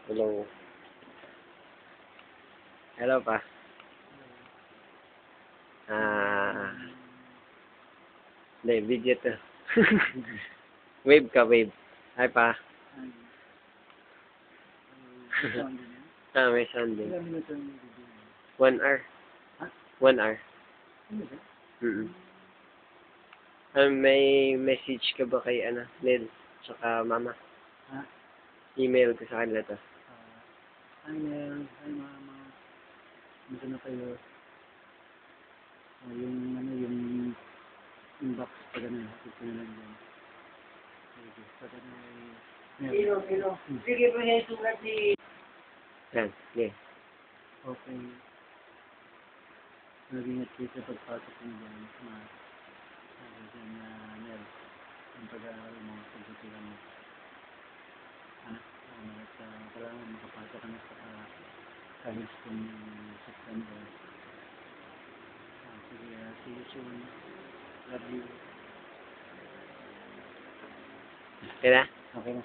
Hello. Hello pa. Hindi, video to. Wave ka, wave. Hi pa. May sound din. 1 hour. 1 hour. May message ka ba kay, Ned? Tsaka mama? Ha? Email ko sa kanila to. Hi Nel, hi mama. Gusto na kayo. Yung inbox pa ganun. Hatid ko na lang dyan. Sige, pa ganun. Hello. Sige po niya sulat si... Yan, okay. Okay. Nag-ingat kayo sa pagpasok niyo dyan. Sabi dyan na Nel. Ang pag-aaral mo, pagkutilan mo. Kailangan makapasok ka na sa college kung September. Sige, see you soon. Love you. Okay na? Okay na.